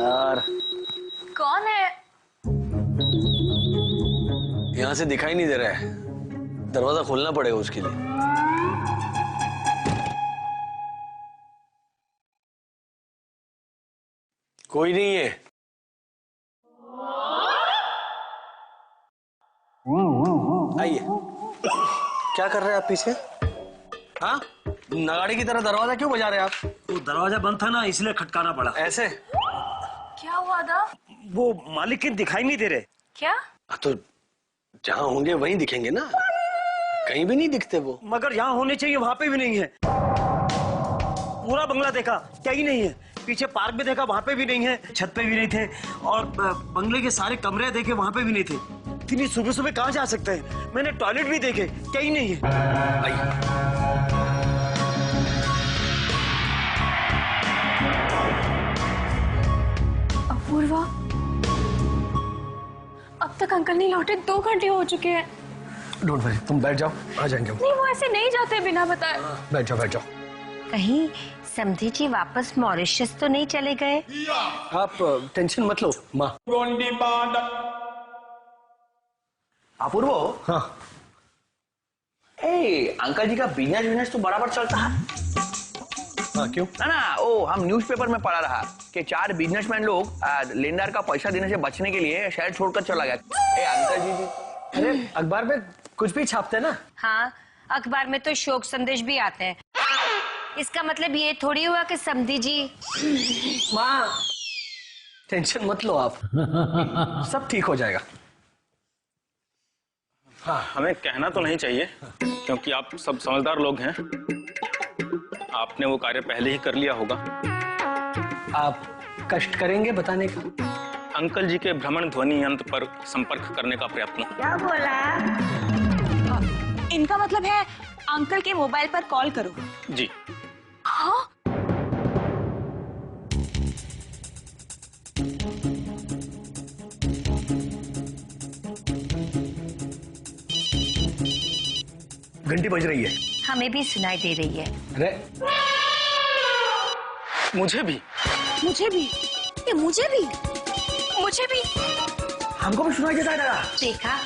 यार कौन है? यहाँ से दिखाई नहीं दे रहा है, दरवाजा खोलना पड़ेगा उसके लिए। कोई नहीं है। आइए। क्या कर रहे हैं आप पीछे? हाँ, नगाड़े की तरह दरवाजा क्यों बजा रहे हैं आप? वो दरवाजा बंद था ना, इसलिए खटकाना पड़ा। ऐसे? क्या हुआ था? वो मालिक के दिखाई नहीं दे रहे। क्या? तो जहाँ होंगे वहीं दिखेंगे ना, कहीं भी नहीं दिखते वो। मगर यहाँ होने चाहिए, वहाँ पे भी नहीं है। पूरा बंगला देखा, कहीं नहीं है। पीछे पार्क में देखा, वहाँ पे भी नहीं है। छत पे भी नहीं थे, और बंगले के सारे कमरे देखे, वहाँ पे भी नहीं थे। इतनी सुबह सुबह कहाँ जा सकते हैं? मैंने टॉयलेट भी देखे, कहीं नहीं है। अपूर्वा, अब तक अंकल नहीं लौटे, 2 घंटे हो चुके हैं। डोंट वरी, तुम बैठ जाओ, आ जाएंगे हम। नहीं, वो ऐसे नहीं जाते बिना बताए। बैठ जाओ बैठ जाओ। कहीं समधी जी वापस मॉरिशस तो नहीं चले गए? आप टेंशन मत लो माँ। अपूर्व, हाँ। अंकल जी का बिजनेस तो बराबर चलता है। हाँ, क्यों? ना, ओ हम न्यूज़पेपर में पढ़ा रहा कि 4 बिजनेसमैन लोग लेनदार का पैसा देने से बचने के लिए शहर छोड़कर चला गया। अंकल जी अरे अखबार में कुछ भी छापते हैं ना। हाँ, अखबार में तो शोक संदेश भी आते हैं। इसका मतलब ये थोड़ी हुआ कि समधी जी। माँ, टेंशन मत लो आप, सब ठीक हो जाएगा। हाँ, हमें कहना तो नहीं चाहिए क्योंकि आप सब समझदार लोग हैं। आपने वो कार्य पहले ही कर लिया होगा। आप कष्ट करेंगे बताने का? अंकल जी के भ्रमण ध्वनि यंत्र पर संपर्क करने का प्रयत्न। क्या बोला? इनका मतलब है अंकल के मोबाइल पर कॉल करो। जी। हाँ? घंटी बज रही है। हमें भी सुनाई दे रही है। अरे मुझे भी। मुझे भी, ये मुझे भी, मुझे भी। हमको भी सुनाई देता है। देखा?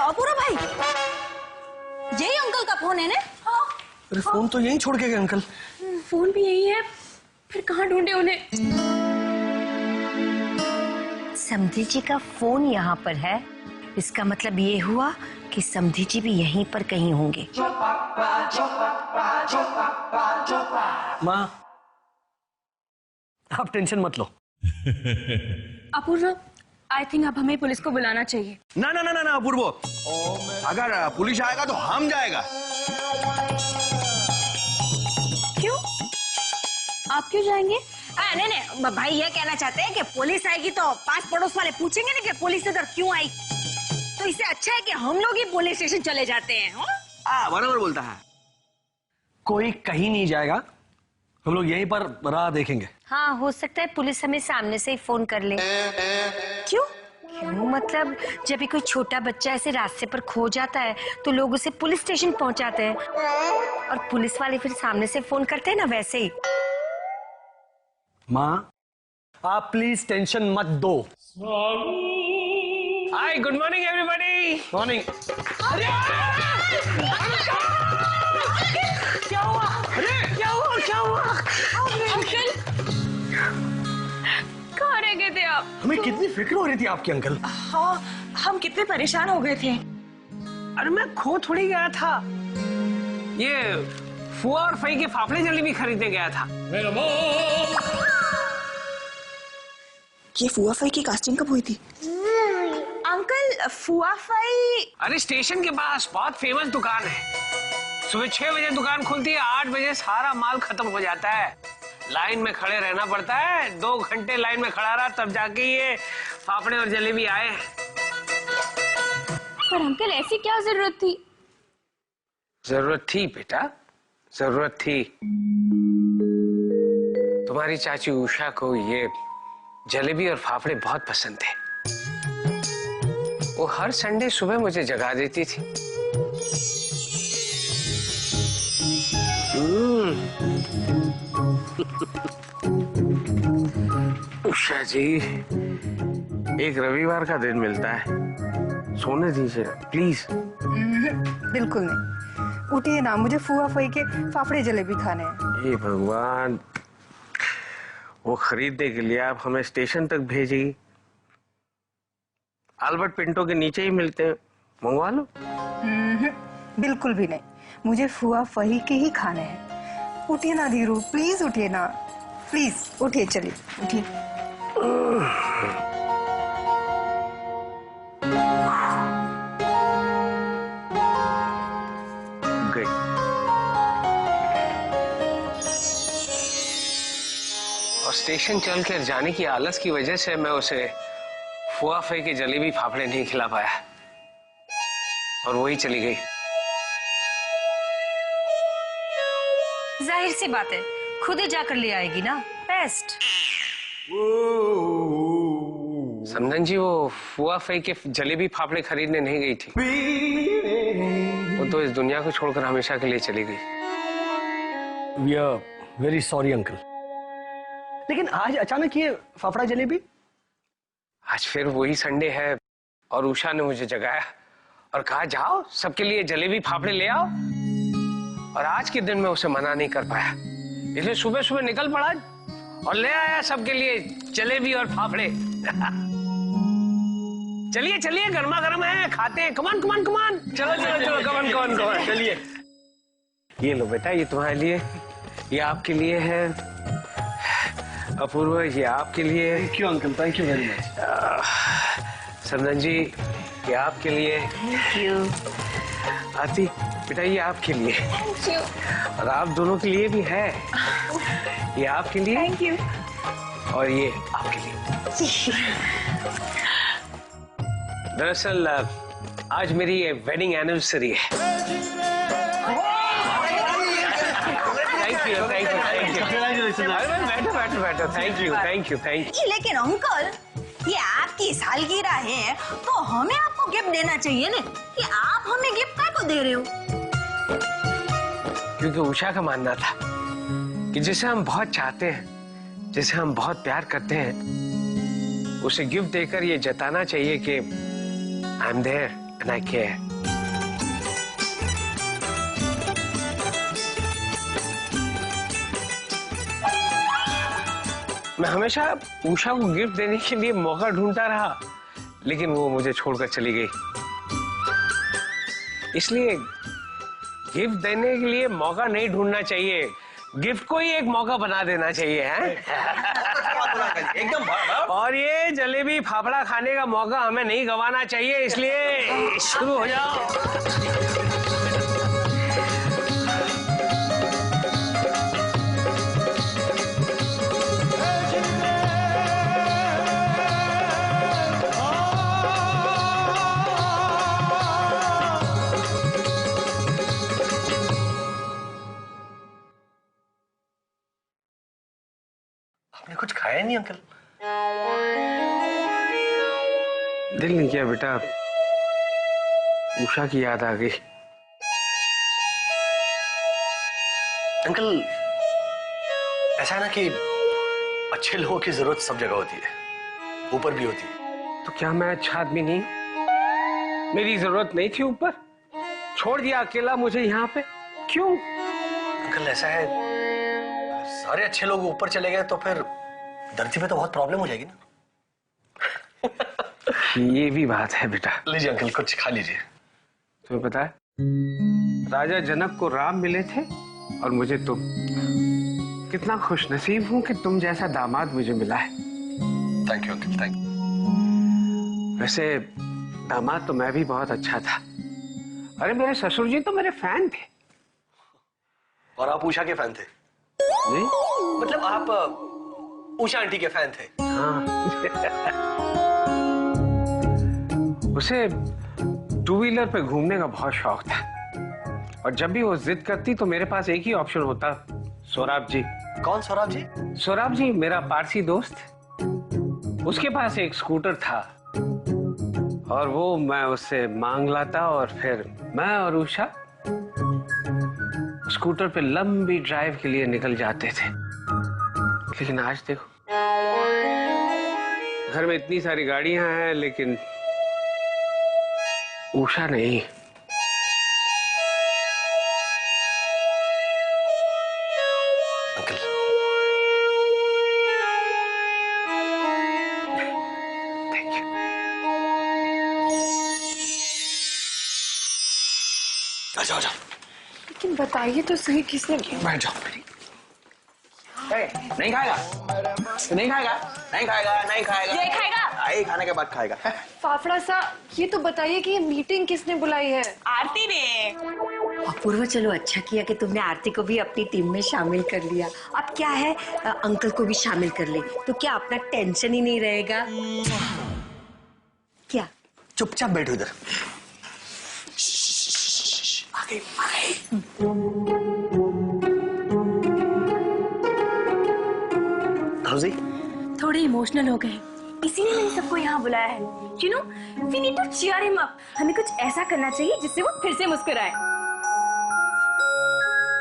अपूर्वा भाई, यही अंकल का फोन है ना? हाँ। अरे फोन तो यहीं छोड़ के गए अंकल। फोन भी यही है, फिर कहाँ ढूंढे उन्हें? समधी जी का फोन यहाँ पर है, इसका मतलब ये हुआ कि समधी जी भी यहीं पर कहीं होंगे। माँ, आप टेंशन मत लो। अपूर्वा, आई थिंक अब हमें पुलिस को बुलाना चाहिए। ना ना ना ना ना अपूर्व, अगर पुलिस आएगा तो हम जाएगा। क्यों? आप क्यों जाएंगे? नहीं नहीं, भाई ये कहना चाहते हैं कि पुलिस आएगी तो पास पड़ोस वाले पूछेंगे ना कि पुलिस इधर क्यों आई, तो इससे अच्छा है कि हम लोग ही पुलिस स्टेशन चले जाते हैं। बराबर बोलता है। कोई कहीं नहीं जाएगा, हम लोग यहीं पर राह देखेंगे। हाँ, हो सकता है पुलिस हमें सामने से ही फोन कर ले। क्यों? क्यों मतलब, जब भी कोई छोटा बच्चा ऐसे रास्ते पर खो जाता है तो लोग उसे पुलिस स्टेशन पहुंचाते हैं, और पुलिस वाले फिर सामने से फोन करते हैं ना, वैसे ही। माँ, आप प्लीज टेंशन मत दो। हाय, गुड मॉर्निंग एवरीबॉडी। मॉर्निंग। अरे क्या हुआ? अरे क्या हुआ? क्या हुआ? अंकल, कहाँ रह गए थे आप? हमें कितनी फिक्र हो रही थी आपकी अंकल। हाँ, हम कितने परेशान हो गए थे। अरे मैं खो थोड़ी गया था, ये फुआ और फई के फाफड़े जलेबी खरीदने गया था। ये फुआ फई की कास्टिंग कब हुई थी? अंकल, फुआ फई? अरे स्टेशन के पास बहुत फेमस दुकान है। सुबह 6 बजे दुकान खुलती है, 8 बजे सारा माल खत्म हो जाता है। लाइन में खड़े रहना पड़ता है, 2 घंटे लाइन में खड़ा रहा तब जाके ये फाफड़े और जलेबी आए। पर अंकल, ऐसी क्या जरूरत थी? जरूरत थी बेटा, जरूरत थी। तुम्हारी चाची उषा को ये जलेबी और फाफड़े बहुत पसंद थे। वो हर संडे सुबह मुझे जगा देती थी। उषा जी, एक रविवार का दिन मिलता है, सोने दीजिए प्लीज। बिल्कुल नहीं, उठिए ना, मुझे फूआ फई के फाफड़े जलेबी खाने हैं। हे भगवान, वो खरीदने के लिए आप हमें स्टेशन तक भेजिए। अल्बर्ट पिंटो के नीचे ही मिलते हैं, मंगवा लो। बिल्कुल भी नहीं, मुझे फूआ फही के ही खाने हैं। उठिए ना धीरू, प्लीज उठिए ना, प्लीज उठिए, चलिए उठिए। गई। और स्टेशन चल कर जाने की आलस की वजह से मैं उसे फुआ फई के जलेबी फाफड़े नहीं खिला पाया और वही चली गई। जाहिर सी बात है, खुद ही जाकर ले आएगी ना, बेस्ट। समझन जी, वो फुआ फई के जलेबी फाफड़े खरीदने नहीं गई थी, वो तो इस दुनिया को छोड़कर हमेशा के लिए चली गई। We are very sorry uncle, लेकिन आज अचानक ये फाफड़ा जलेबी? आज फिर वही संडे है और उषा ने मुझे जगाया और कहा जाओ सबके लिए जलेबी फाफड़े ले आओ, और आज के दिन में उसे मना नहीं कर पाया, इसलिए सुबह सुबह निकल पड़ा और ले आया सबके लिए जलेबी और फाफड़े। चलिए चलिए, गर्मा गर्म है, खाते हैं। कमान कमान कमान, चलो चलो चलो, कमान कमान कमान, चलिए। ये लो बेटा, ये तुम्हारे लिए, ये आपके लिए है। अपूर्व, ये आपके लिए। Thank you uncle, thank you very much. समदन जी, ये आपके लिए। Thank you. आती बेटा, ये आपके लिए। Thank you. और आप दोनों के लिए भी है, ये आपके लिए। Thank you. और ये आपके लिए। दरअसल आज मेरी ये वेडिंग एनिवर्सरी है। Thank you thank you thank you. बैठो बैठो बैठो, thank you thank you thank you. लेकिन अंकल, ये आपकी सालगिरह है तो हमें आपको गिफ्ट देना चाहिए ना, कि आप हमें गिफ्ट क्या को दे रहे हो? क्योंकि उषा का मानना था कि जिसे हम बहुत चाहते हैं, जिसे हम बहुत प्यार करते हैं, उसे गिफ्ट देकर ये जताना चाहिए कि I am there and I care. मैं हमेशा उषा को गिफ्ट देने के लिए मौका ढूंढता रहा, लेकिन वो मुझे छोड़कर चली गई। इसलिए गिफ्ट देने के लिए मौका नहीं ढूंढना चाहिए, गिफ्ट को ही एक मौका बना देना चाहिए, है? एकदम। और ये जलेबी फाफड़ा खाने का मौका हमें नहीं गंवाना चाहिए, इसलिए शुरू हो जाओ। आपने कुछ खाया नहीं अंकल? दिल नहीं किया बेटा, उषा की याद आ गई। अंकल, ऐसा है ना कि अच्छे लोगों की जरूरत सब जगह होती है, ऊपर भी होती है। तो क्या मैं अच्छा आदमी नहीं? मेरी जरूरत नहीं थी ऊपर? छोड़ दिया अकेला मुझे यहाँ पे, क्यों? अंकल ऐसा है, सारे अच्छे लोग ऊपर चले गए तो फिर धरती पे तो बहुत प्रॉब्लम हो जाएगी ना। ये भी बात है बेटा। लीजिए अंकल, कुछ खा लीजिए। तुम्हें पता है, राजा जनक को राम मिले थे और मुझे तुम। कितना खुशनसीब हूं कि तुम जैसा दामाद मुझे मिला है। Thank you uncle, thank you. वैसे दामाद तो मैं भी बहुत अच्छा था। अरे मेरे ससुर जी तो मेरे फैन थे। और आप उषा के फैन थे? नहीं, मतलब आप उषा आंटी के फैन थे? हाँ। उसे टू व्हीलर पे घूमने का बहुत शौक था, और जब भी वो जिद करती तो मेरे पास एक ही ऑप्शन होता, सोराब जी। कौन सोराब जी? सोराब जी मेरा पारसी दोस्त, उसके पास एक स्कूटर था और वो मैं उससे मांग लाता और फिर मैं और उषा स्कूटर पे लंबी ड्राइव के लिए निकल जाते थे, लेकिन आज देखो घर में इतनी सारी गाड़ियां हैं लेकिन उषा नहीं। Uncle, thank you. आ जाओ, आ जाओ, लेकिन बताइए तो सही किसने बैठ जाओ। नहीं खाएगा, नहीं खाएगा, नहीं खाएगा, नहीं खाएगा, ये खाएगा। आई खाने के बाद खाएगा। फाफड़ा सा, ये तो बताइए कि ये मीटिंग किसने बुलाई है? आरती ने। अपूर्वा, चलो अच्छा किया कि तुमने आरती को भी अपनी टीम में शामिल कर लिया। अब क्या है, अंकल को भी शामिल कर ले तो क्या अपना टेंशन ही नहीं रहेगा। क्या? चुपचाप बैठो इधर। आगे रोजी, थोड़े इमोशनल हो गए, इसीलिए मैंने सबको यहाँ बुलाया है। You know, we need to cheer him up. हमें कुछ ऐसा करना चाहिए जिससे वो फिर से मुस्कुराए।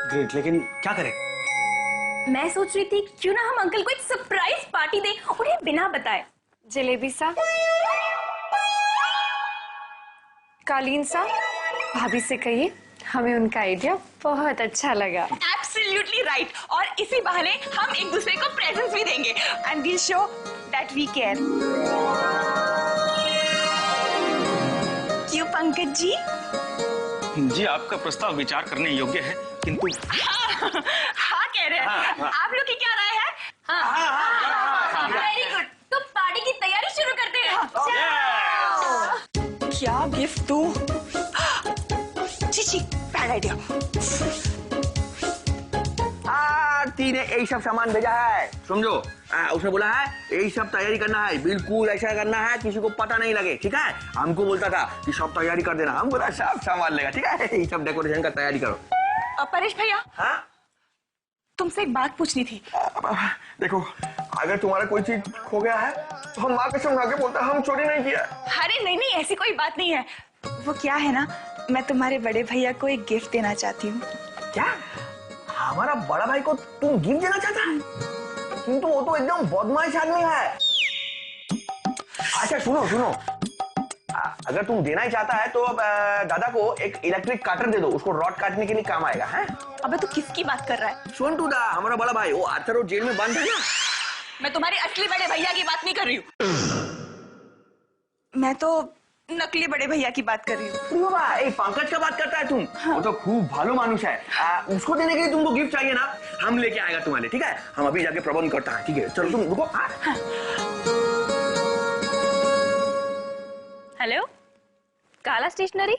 ग्रेट, लेकिन क्या करें? मैं सोच रही थी क्यों ना हम अंकल को एक सरप्राइज पार्टी दें उन्हें बिना बताए। जलेबी सा, कालीन सा, भाभी से कहिए हमें उनका आइडिया बहुत अच्छा लगा। Absolutely right. और इसी बहाने हम एक दूसरे को प्रेजेंट्स भी देंगे and we'll show that we care. क्यों पंकज जी? जी, आपका प्रस्ताव विचार करने योग्य है, किंतु हाँ कह रहे हैं। आप लोग की क्या राय है? हाँ। वेरी गुड, तो पार्टी की तैयारी शुरू करते हैं। क्या गिफ्ट दूं? छी, बैड आइडिया। आरती ने यही सब सामान भेजा है, समझो। उसने बोला है यही सब तैयारी करना है, बिल्कुल ऐसा करना है किसी को पता नहीं लगे, ठीक है। हमको बोलता था कि सब तैयारी कर देना, हम बोला सब सामान लेगा, ठीक है। यही सब डेकोरेशन का तैयारी करो। परेश भैया, हाँ, तुमसे एक बात पूछनी थी। देखो, अगर तुम्हारा कोई चीज खो गया है तो हम माँ कसम खा के बोलते हम चोरी नहीं किया। अरे नहीं, ऐसी कोई बात नहीं है। वो क्या है ना, मैं तुम्हारे बड़े भैया को एक गिफ्ट देना चाहती हूँ। क्या? हमारा बड़ा भाई को तुम गिफ्ट देना चाहता है? किंतु वो तो एकदम बदमाश आदमी है। अच्छा सुनो, अगर तुम देना ही चाहता है तो अब दादा को एक इलेक्ट्रिक काटर दे दो, उसको रॉड काटने के लिए काम आएगा। है? अबे तू किसकी बात कर रहा है? सोनटू दा, हमारा बड़ा भाई, वो आर्थर रोड जेल में बंद है ना। मैं तुम्हारे असली बड़े भैया की बात नहीं कर रही हूँ, मैं तो नकली बड़े भैया की बात कर रही हूँ। पंकज का बात करता है तुम? हाँ। वो तो खूब भालो मानुष है। उसको देने के लिए तुमको गिफ्ट चाहिए ना, हम लेके आएगा तुम्हारे, ठीक है। हम अभी जाके प्रबंध करता है, ठीक है। चलो तुम रुको। हाँ। हेलो, काला स्टेशनरी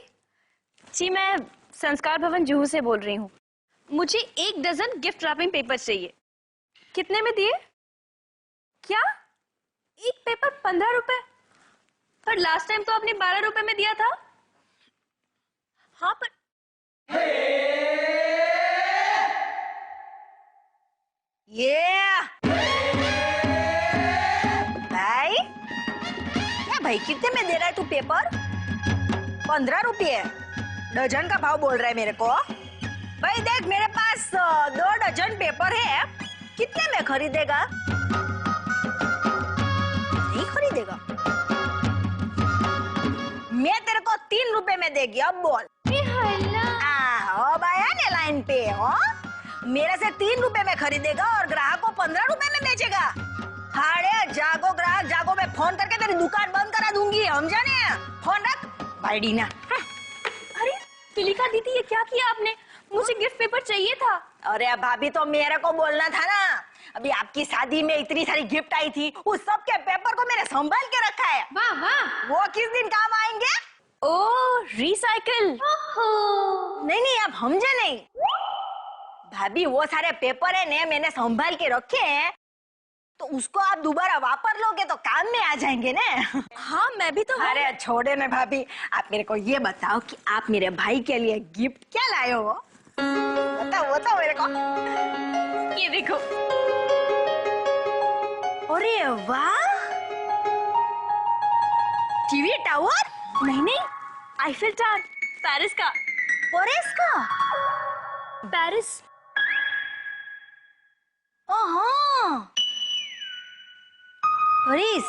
जी, मैं संस्कार भवन जुहू से बोल रही हूँ। मुझे 1 डजन गिफ्ट रैपिंग पेपर चाहिए। कितने में दिए? क्या? एक पेपर 15 रुपए? पर लास्ट टाइम तो आपने 12 रुपए में दिया था। हाँ पर भाई कितने में दे रहा है तू पेपर? 15 रुपये डजन का भाव बोल रहा है मेरे को। भाई देख, मेरे पास 2 डजन पेपर है, कितने में खरीदेगा? नहीं खरीदेगा? मैं तेरे को 3 रुपए में देगी, अब बोल। आया ने लाइन पे हो, मेरे से 3 रुपए में खरीदेगा और ग्राहक को 15 रुपए में बेचेगा। अरे जागो ग्राहक जागो, मैं फोन करके तेरी दुकान बंद करा दूंगी, हम जाने। फोन रख भाई डीना। अरे तिलिका दीदी, ये क्या किया आपने? मुझे गिफ्ट पेपर चाहिए था। अरे भाभी, तो मेरे को बोलना था ना, अभी आपकी शादी में इतनी सारी गिफ्ट आई थी, उस सब के पेपर को मैंने संभाल के रखा है। वाह वाह, वो किस दिन काम आएंगे? ओह, रिसाइकिल। नहीं, अब समझे नहीं भाभी, वो सारे पेपर है ने मैंने संभाल के रखे हैं, तो उसको आप दोबारा वापर लोगे तो काम में आ जाएंगे ना। हाँ, मैं भी तो। अरे छोड़े ना भाभी, आप मेरे को ये बताओ कि आप मेरे भाई के लिए गिफ्ट क्या लाए हो? बताओ मेरे को। ये देखो। अरे वाह, टीवी टावर? नहीं, आईफिल टावर, पेरिस का। पेरिस का? पेरिस। हाँ पेरिस।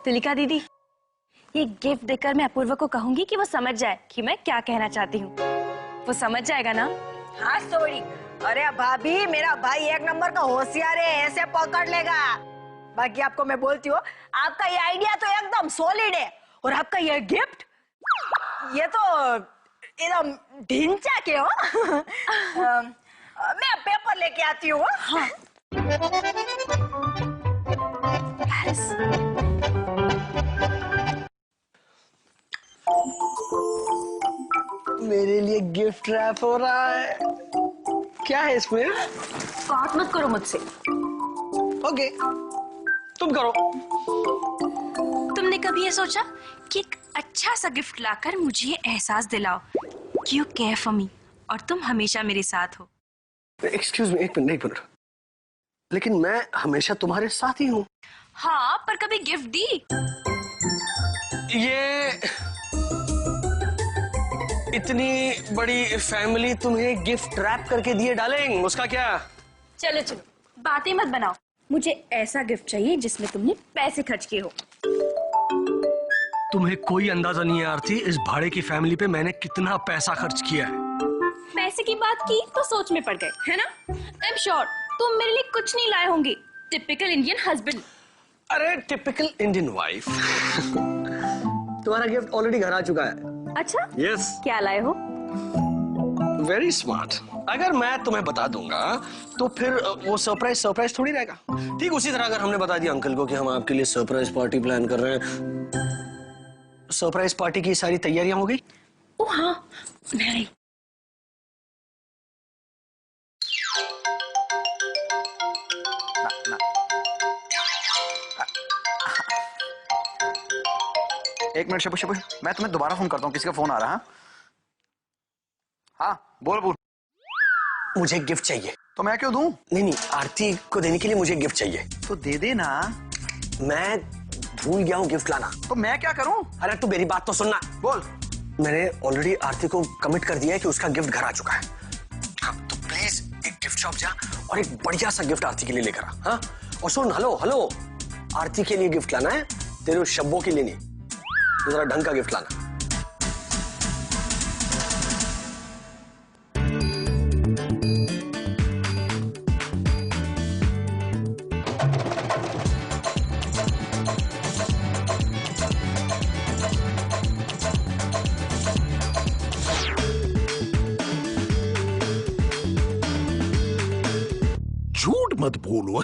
तुलिका दीदी, ये गिफ्ट देकर मैं अपूर्वा को कहूंगी कि वो समझ जाए कि मैं क्या कहना चाहती हूँ। वो समझ जाएगा ना? हाँ सोरी। अरे भाभी, मेरा भाई एक नंबर का होशियार है, ऐसे पकड़ लेगा। बाकी आपको मैं बोलती हूँ, आपका ये आइडिया तो एकदम सॉलिड है, और आपका ये गिफ्ट, ये तो एकदम ढिंचा के हो। मैं पेपर लेके आती हूँ। हाँ। पेरिस। मेरे लिए गिफ्ट रैप हो रहा है। क्या है इसमें? बात मत करो मुझसे। ओके, तुम करो। तुमने कभी ये सोचा कि एक अच्छा सा गिफ्ट लाकर मुझे ये एहसास दिलाओ कि यू केयर फॉर मी और तुम हमेशा मेरे साथ हो? एक्सक्यूज मी, एक मिनट। लेकिन मैं हमेशा तुम्हारे साथ ही हूँ। हाँ, पर कभी गिफ्ट दी? ये इतनी बड़ी फैमिली तुम्हें गिफ्ट रैप करके दिए डालेंगे, उसका क्या? चलो चलो, बातें मत बनाओ। मुझे ऐसा गिफ्ट चाहिए जिसमें तुमने पैसे खर्च किए हो। तुम्हें कोई अंदाजा नहीं है आरती, इस भाड़े की फैमिली पे मैंने कितना पैसा खर्च किया है। पैसे की बात की तो सोच में पड़ गए, है ना? आई एम श्योर तुम मेरे लिए कुछ नहीं लाए होंगे। Typical Indian husband. अरे टिपिकल इंडियन वाइफ। तुम्हारा गिफ्ट ऑलरेडी घर आ चुका है। अच्छा, यस। क्या लाए हो? Very smart. अगर मैं तुम्हें बता दूंगा तो फिर वो सरप्राइज थोड़ी रहेगा। ठीक उसी तरह अगर हमने बता दिया अंकल को कि हम आपके लिए सरप्राइज पार्टी प्लान कर रहे हैं, सरप्राइज पार्टी की सारी तैयारियां हो गई? ओ हाँ, नहीं। एक मिनट शबू, मैं तुम्हें दोबारा फोन करता हूँ, किसी का फोन आ रहा है। हाँ बोल। मुझे गिफ्ट चाहिए। तो मैं क्यों दूं? नहीं, आरती को देने के लिए मुझे गिफ्ट चाहिए। तो दे देना। मैं भूल गया हूँ गिफ्ट लाना। तो मैं क्या करूं? अरे तू मेरी बात तो सुनना। बोल। मैंने ऑलरेडी आरती को कमिट कर दिया है कि उसका गिफ्ट घर आ चुका है। हाँ, तो प्लीज एक गिफ्ट शॉप जा और एक बढ़िया सा गिफ्ट आरती के लिए लेकर आ। हाँ, और सुन, हेलो, आरती के लिए गिफ्ट लाना है, तेरे उस शब्बों के लिए नहीं। जरा ढंग का गिफ्ट लाना। झूठ मत बोलो।